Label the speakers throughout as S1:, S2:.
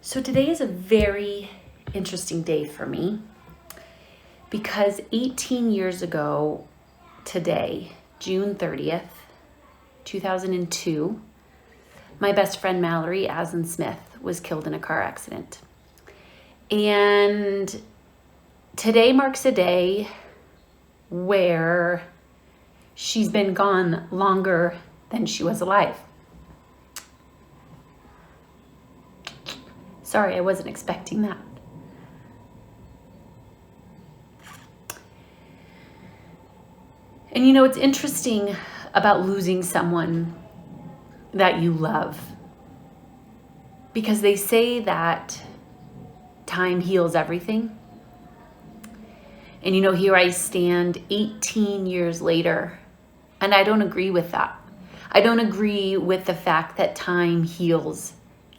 S1: So today is a very interesting day for me because 18 years ago today, June 30th, 2002, my best friend Malori Aslan Smith was killed in a car accident. And today marks a day where she's been gone longer than she was alive. Sorry, I wasn't expecting that. And you know, it's interesting about losing someone that you love, because they say that time heals everything. And you know, here I stand 18 years later, and I don't agree with that. I don't agree with the fact that time heals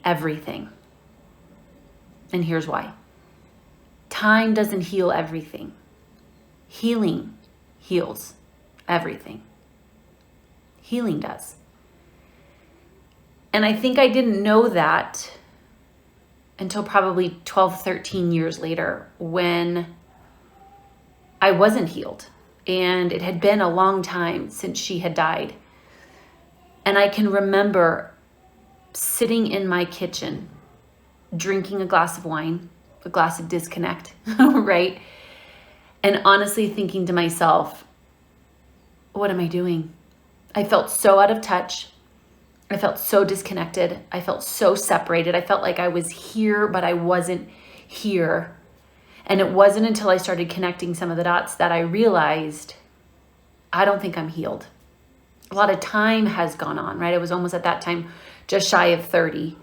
S1: everything. And here's why. Time doesn't heal everything. Healing heals everything. Healing does. And I think I didn't know that until probably 12, 13 years later, when I wasn't healed. And it had been a long time since she had died. And I can remember sitting in my kitchen, drinking a glass of wine, a glass of disconnect, right? And honestly thinking to myself, what am I doing? I felt so out of touch. I felt so disconnected. I felt so separated. I felt like I was here, but I wasn't here. And it wasn't until I started connecting some of the dots that I realized I don't think I'm healed. A lot of time has gone on, right? I was almost at that time just shy of 30.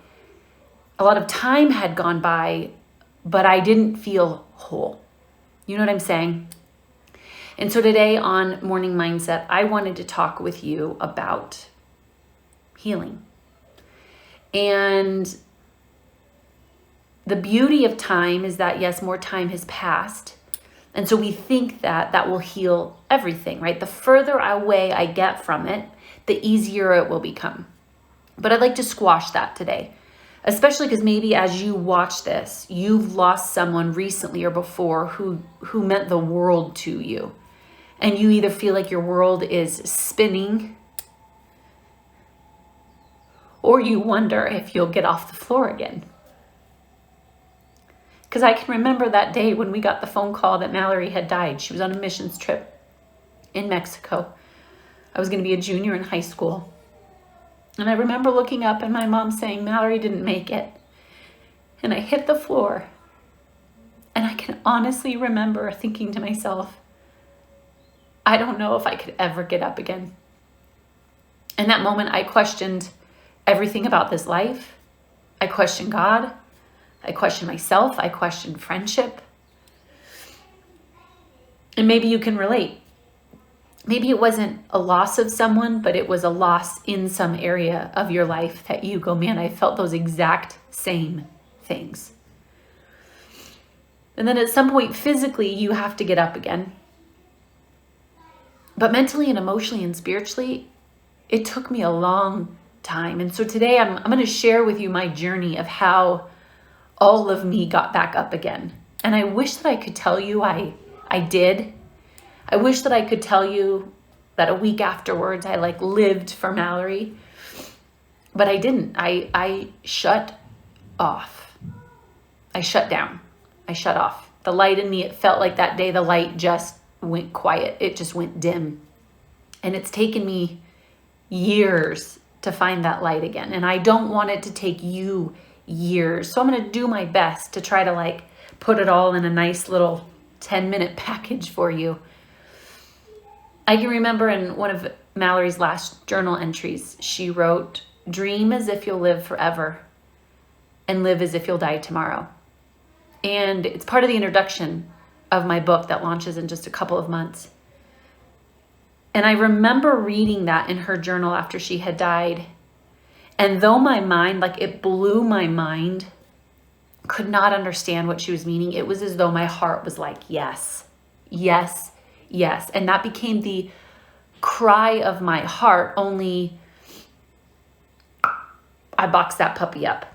S1: A lot of time had gone by, but I didn't feel whole. You know what I'm saying? And so today on Morning Mindset, I wanted to talk with you about healing. And the beauty of time is that, yes, more time has passed. And so we think that that will heal everything, right? The further away I get from it, the easier it will become. But I'd like to squash that today. Especially because maybe as you watch this, you've lost someone recently or before who meant the world to you. And you either feel like your world is spinning, or you wonder if you'll get off the floor again. Because I can remember that day when we got the phone call that Malori had died. She was on a missions trip in Mexico. I was going to be a junior in high school. And I remember looking up and my mom saying, Malori didn't make it. And I hit the floor. And I can honestly remember thinking to myself, I don't know if I could ever get up again. In that moment, I questioned everything about this life. I questioned God. I questioned myself. I questioned friendship. And maybe you can relate. Maybe it wasn't a loss of someone, but it was a loss in some area of your life that you go, man, I felt those exact same things. And then at some point, physically, you have to get up again. But mentally and emotionally and spiritually, it took me a long time. And so today I'm going to share with you my journey of how all of me got back up again. And I wish that I could tell you I did. I wish that I could tell you that a week afterwards I lived for Malori, but I didn't. I shut off. I shut down. I shut off. The light in me, it felt like that day the light just went quiet. It just went dim. And it's taken me years to find that light again. And I don't want it to take you years. So I'm going to do my best to try to put it all in a nice little 10-minute package for you. I can remember in one of Malori's last journal entries, she wrote, dream as if you'll live forever and live as if you'll die tomorrow. And it's part of the introduction of my book that launches in just a couple of months. And I remember reading that in her journal after she had died. And though my mind, it blew my mind, could not understand what she was meaning, it was as though my heart was like, yes, yes, yes. And that became the cry of my heart, only I boxed that puppy up.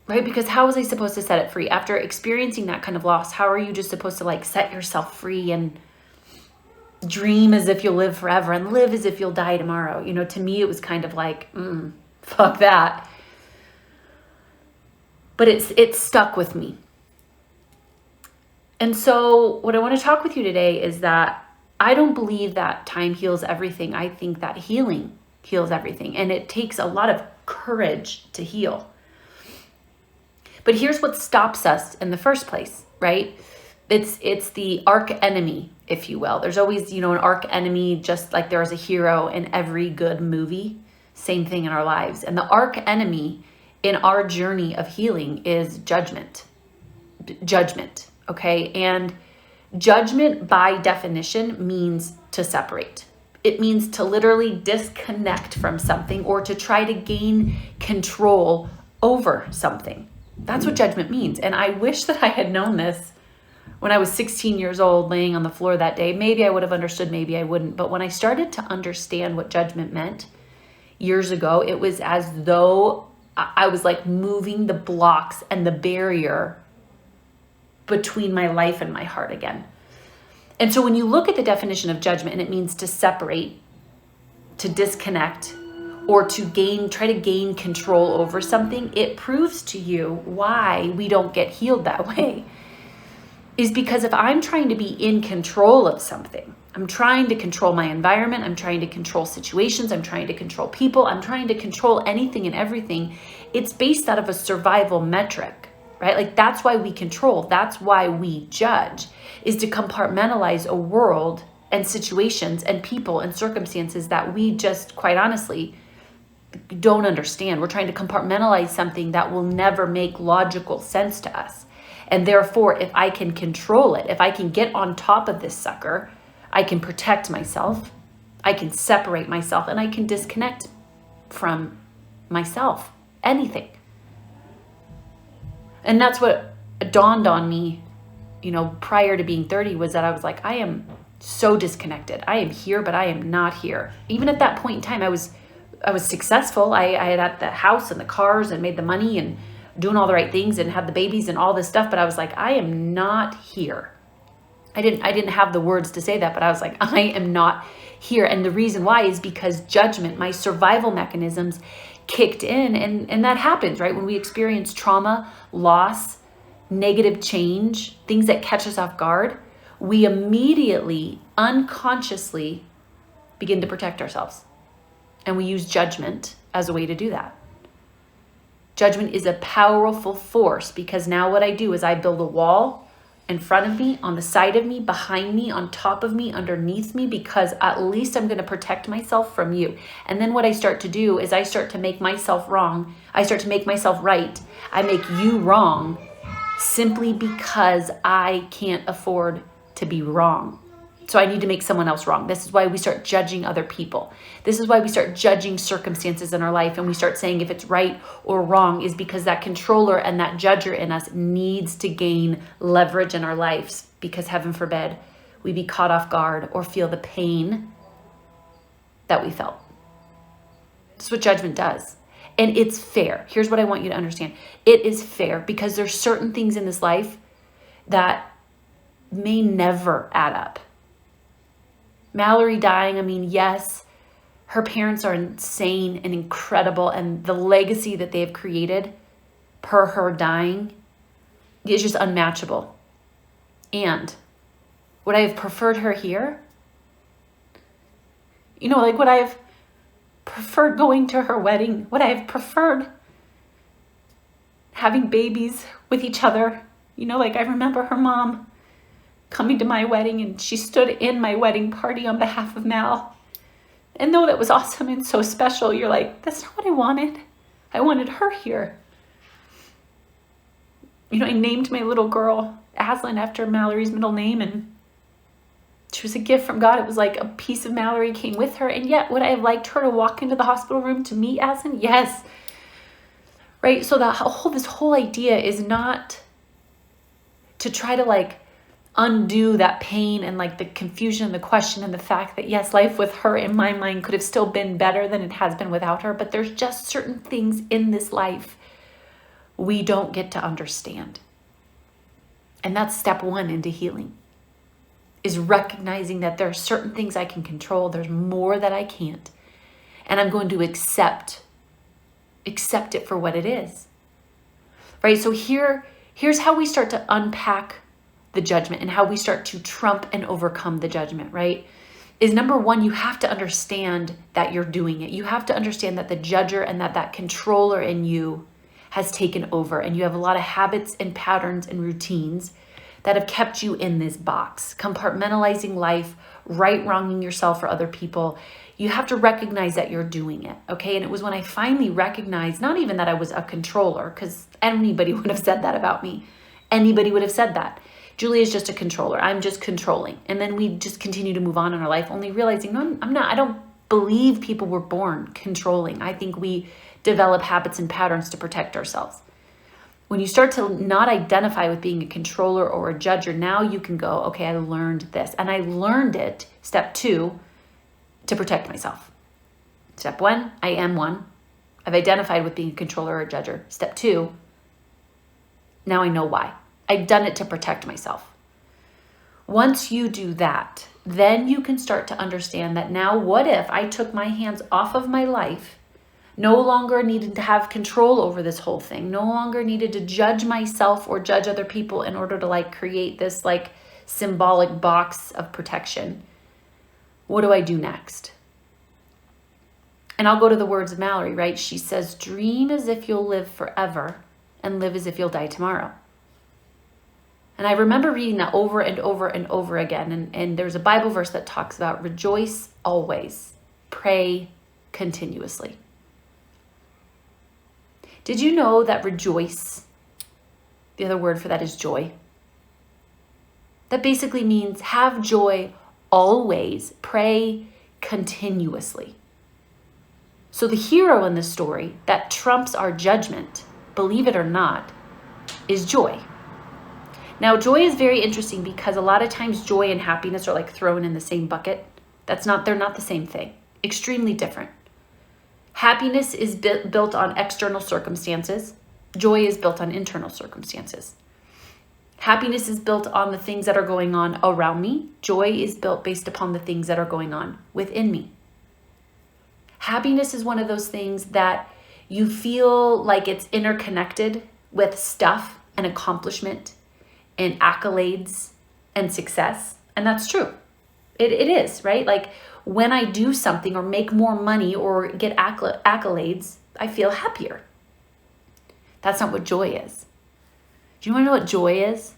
S1: right? Because how was I supposed to set it free? After experiencing that kind of loss, how are you just supposed to like set yourself free and dream as if you'll live forever and live as if you'll die tomorrow? You know, to me, it was kind of like, fuck that. But it's stuck with me. And so what I want to talk with you today is that I don't believe that time heals everything. I think that healing heals everything. And it takes a lot of courage to heal. But here's what stops us in the first place, right? It's the arch enemy, if you will. There's always, an arch enemy, just like there's a hero in every good movie. Same thing in our lives. And the arch enemy in our journey of healing is judgment. Judgment, okay? And judgment by definition means to separate. It means to literally disconnect from something or to try to gain control over something. That's what judgment means. And I wish that I had known this when I was 16 years old, laying on the floor that day. Maybe I would have understood, maybe I wouldn't. But when I started to understand what judgment meant years ago, it was as though I was like moving the blocks and the barrier between my life and my heart again. And so when you look at the definition of judgment, and it means to separate, to disconnect, or to try to gain control over something, it proves to you why we don't get healed that way. Is because if I'm trying to be in control of something, I'm trying to control my environment, I'm trying to control situations, I'm trying to control people, I'm trying to control anything and everything, it's based out of a survival metric, right? Like that's why we control, that's why we judge, is to compartmentalize a world and situations and people and circumstances that we just, quite honestly, don't understand. We're trying to compartmentalize something that will never make logical sense to us. And therefore, if I can control it, if I can get on top of this sucker, I can protect myself, I can separate myself, and I can disconnect from myself, anything. And that's what dawned on me, prior to being 30, was that I was like, I am so disconnected. I am here, but I am not here. Even at that point in time, I was successful. I had the house and the cars and made the money and doing all the right things and had the babies and all this stuff. But I was like, I am not here. I didn't have the words to say that, but I was like, I am not here. And the reason why is because judgment, my survival mechanisms kicked in. And that happens, right? When we experience trauma, loss, negative change, things that catch us off guard, we immediately, unconsciously begin to protect ourselves. And we use judgment as a way to do that. Judgment is a powerful force because now what I do is I build a wall in front of me, on the side of me, behind me, on top of me, underneath me, because at least I'm going to protect myself from you. And then what I start to do is I start to make myself wrong. I start to make myself right. I make you wrong simply because I can't afford to be wrong. So I need to make someone else wrong. This is why we start judging other people. This is why we start judging circumstances in our life, and we start saying if it's right or wrong, is because that controller and that judger in us needs to gain leverage in our lives, because heaven forbid we be caught off guard or feel the pain that we felt. That's what judgment does. And it's fair. Here's what I want you to understand. It is fair because there's certain things in this life that may never add up. Malori dying, yes, her parents are insane and incredible, and the legacy that they have created per her dying is just unmatchable. And would I have preferred her here? Would I have preferred going to her wedding? Would I have preferred having babies with each other? I remember her mom coming to my wedding, and she stood in my wedding party on behalf of Mal. And though that was awesome and so special, you're like, that's not what I wanted. I wanted her here. I named my little girl Aslan after Malori's middle name, and she was a gift from God. It was like a piece of Malori came with her. And yet, would I have liked her to walk into the hospital room to meet Aslan? Yes. Right? So this whole idea is not to try to undo that pain and the confusion, the question, and the fact that yes, life with her in my mind could have still been better than it has been without her. But there's just certain things in this life we don't get to understand. And that's step one into healing, is recognizing that there are certain things I can control. There's more that I can't. And I'm going to accept it for what it is. Right? So here's how we start to unpack the judgment and how we start to trump and overcome the judgment, right? Is number one, you have to understand that you're doing it. You have to understand that the judger and that controller in you has taken over, and you have a lot of habits and patterns and routines that have kept you in this box, compartmentalizing life, right-wronging yourself or other people. You have to recognize that you're doing it, okay? And it was when I finally recognized, not even that I was a controller, because anybody would have said that about me. Anybody would have said that. Julie is just a controller. I'm just controlling. And then we just continue to move on in our life, only realizing, no, I'm not. I don't believe people were born controlling. I think we develop habits and patterns to protect ourselves. When you start to not identify with being a controller or a judger, now you can go, okay, I learned this. And I learned it, step two, to protect myself. Step one, I am one. I've identified with being a controller or a judger. Step two, now I know why. I've done it to protect myself. Once you do that, then you can start to understand that now what if I took my hands off of my life, no longer needed to have control over this whole thing, no longer needed to judge myself or judge other people in order to create this symbolic box of protection. What do I do next? And I'll go to the words of Malori, right? She says, dream as if you'll live forever and live as if you'll die tomorrow. And I remember reading that over and over and over again. And there's a Bible verse that talks about rejoice always, pray continuously. Did you know that rejoice, the other word for that is joy? That basically means have joy always, pray continuously. So the hero in this story that trumps our judgment, believe it or not, is joy. Now, joy is very interesting because a lot of times joy and happiness are thrown in the same bucket. They're not the same thing. Extremely different. Happiness is built on external circumstances. Joy is built on internal circumstances. Happiness is built on the things that are going on around me. Joy is built based upon the things that are going on within me. Happiness is one of those things that you feel like it's interconnected with stuff and accomplishment and accolades and success. And that's true. It is, right? When I do something or make more money or get accolades, I feel happier. That's not what joy is. Do you want to know what joy is?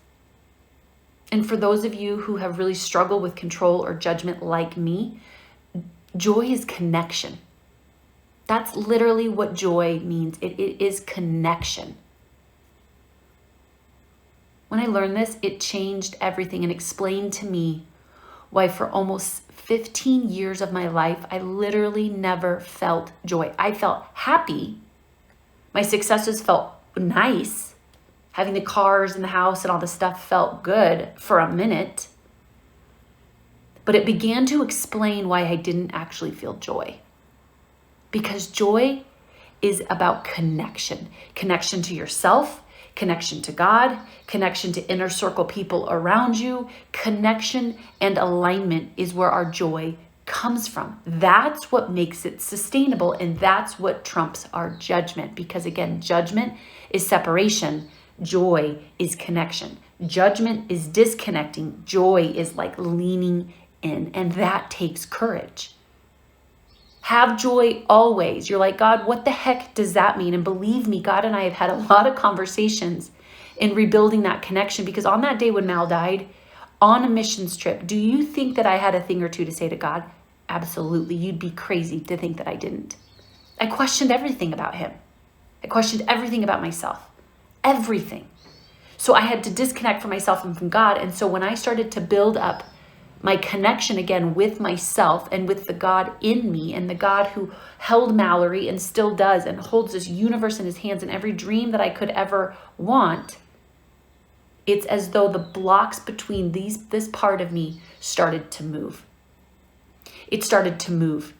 S1: And for those of you who have really struggled with control or judgment like me, joy is connection. That's literally what joy means. It is connection. When I learned this, it changed everything and explained to me why for almost 15 years of my life, I literally never felt joy. I felt happy. My successes felt nice. Having the cars and the house and all this stuff felt good for a minute. But it began to explain why I didn't actually feel joy. Because joy is about connection. Connection to yourself, connection to God, connection to inner circle people around you. Connection and alignment is where our joy comes from. That's what makes it sustainable, and that's what trumps our judgment. Because again, judgment is separation. Joy is connection. Judgment is disconnecting. Joy is leaning in, and that takes courage. Have joy always. You're like, God, what the heck does that mean? And believe me, God and I have had a lot of conversations in rebuilding that connection, because on that day when Mal died, on a missions trip, do you think that I had a thing or two to say to God? Absolutely. You'd be crazy to think that I didn't. I questioned everything about him. I questioned everything about myself. Everything. So I had to disconnect from myself and from God. And so when I started to build up my connection again with myself and with the God in me, and the God who held Malori and still does and holds this universe in his hands and every dream that I could ever want, it's as though the blocks between this part of me started to move. It started to move.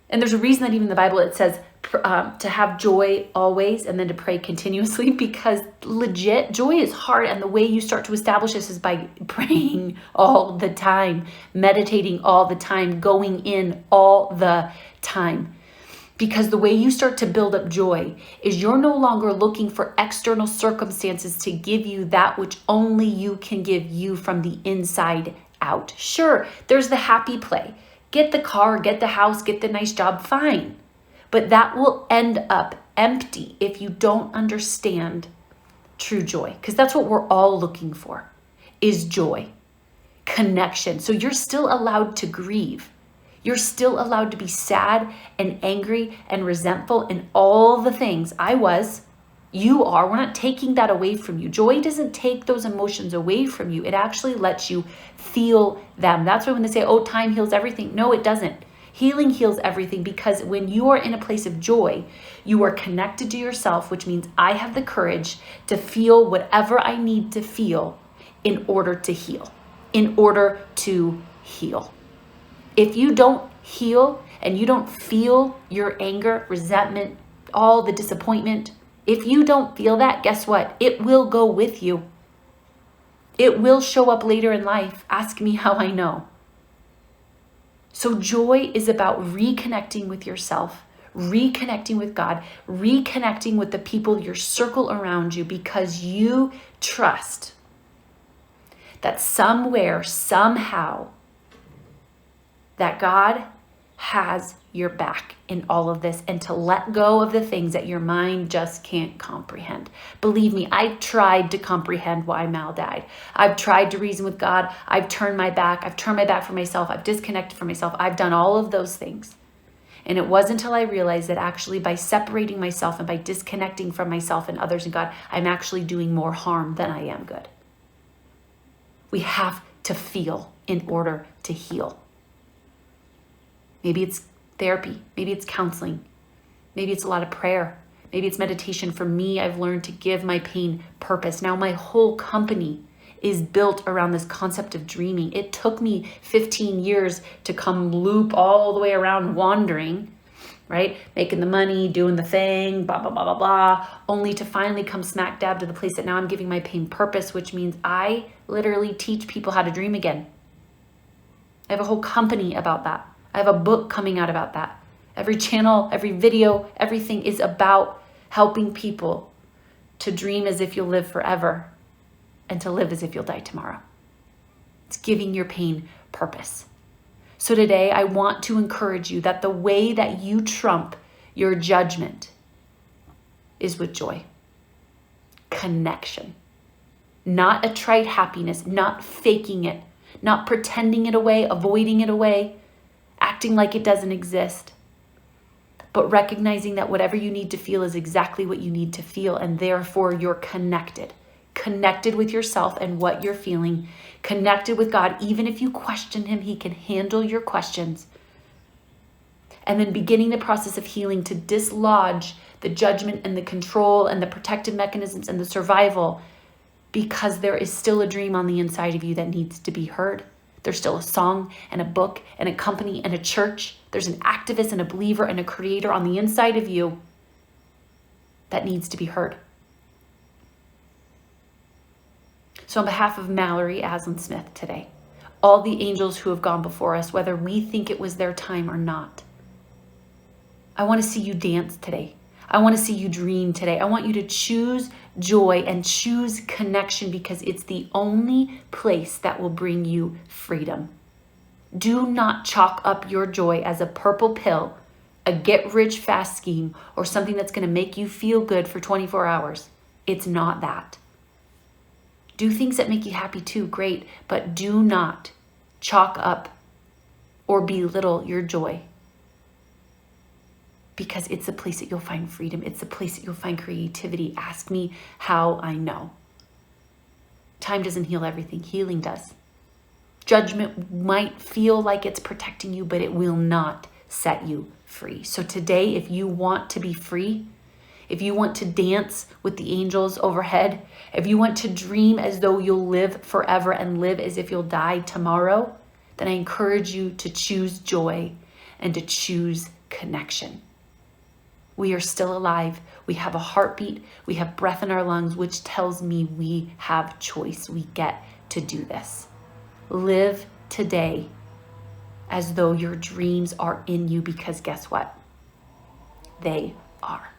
S1: And there's a reason that even in the Bible it says, to have joy always and then to pray continuously, because legit joy is hard. And the way you start to establish this is by praying all the time, meditating all the time, going in all the time. Because the way you start to build up joy is you're no longer looking for external circumstances to give you that which only you can give you from the inside out. Sure, there's the happy play. Get the car, get the house, get the nice job, fine. But that will end up empty if you don't understand true joy. Because that's what we're all looking for, is joy, connection. So you're still allowed to grieve. You're still allowed to be sad and angry and resentful and all the things. I was, you are. We're not taking that away from you. Joy doesn't take those emotions away from you. It actually lets you feel them. That's why when they say, oh, time heals everything. No, it doesn't. Healing heals everything, because when you are in a place of joy, you are connected to yourself, which means I have the courage to feel whatever I need to feel in order to heal, in order to heal. If you don't heal and you don't feel your anger, resentment, all the disappointment, if you don't feel that, guess what? It will go with you. It will show up later in life. Ask me how I know. So joy is about reconnecting with yourself, reconnecting with God, reconnecting with the people, your circle around you, because you trust that somewhere, somehow, that God has your back in all of this, and to let go of the things that your mind just can't comprehend. Believe me, I've tried to comprehend why Mal died. I've tried to reason with God. I've turned my back. I've turned my back for myself. I've disconnected from myself. I've done all of those things. And it wasn't until I realized that actually by separating myself and by disconnecting from myself and others and God, I'm actually doing more harm than I am good. We have to feel in order to heal. Maybe it's therapy. Maybe it's counseling. Maybe it's a lot of prayer. Maybe it's meditation. For me, I've learned to give my pain purpose. Now my whole company is built around this concept of dreaming. It took me 15 years to come loop all the way around wandering, right? Making the money, doing the thing, blah, blah, blah, blah, blah, only to finally come smack dab to the place that now I'm giving my pain purpose, which means I literally teach people how to dream again. I have a whole company about that. I have a book coming out about that. Every channel, every video, everything is about helping people to dream as if you'll live forever and to live as if you'll die tomorrow. It's giving your pain purpose. So today I want to encourage you that the way that you trump your judgment is with joy, connection, not a trite happiness, not faking it, not pretending it away, avoiding it away, acting like it doesn't exist, but recognizing that whatever you need to feel is exactly what you need to feel, and therefore you're connected with yourself and what you're feeling, connected with God. Even if you question him, he can handle your questions. And then beginning the process of healing to dislodge the judgment and the control and the protective mechanisms and the survival, because there is still a dream on the inside of you that needs to be heard. There's still a song and a book and a company and a church. There's an activist and a believer and a creator on the inside of you that needs to be heard. So on behalf of Malori Aslan Smith today, all the angels who have gone before us, whether we think it was their time or not, I want to see you dance today. I want to see you dream today. I want you to choose joy and choose connection, because it's the only place that will bring you freedom. Do not chalk up your joy as a purple pill, a get-rich-fast scheme, or something that's going to make you feel good for 24 hours. It's not that. Do things that make you happy too, great, but do not chalk up or belittle your joy, because it's a place that you'll find freedom. It's a place that you'll find creativity. Ask me how I know. Time doesn't heal everything. Healing does. Judgment might feel like it's protecting you, but it will not set you free. So today, if you want to be free, if you want to dance with the angels overhead, if you want to dream as though you'll live forever and live as if you'll die tomorrow, then I encourage you to choose joy and to choose connection. We are still alive. We have a heartbeat. We have breath in our lungs, which tells me we have choice. We get to do this. Live today as though your dreams are in you, because guess what? They are.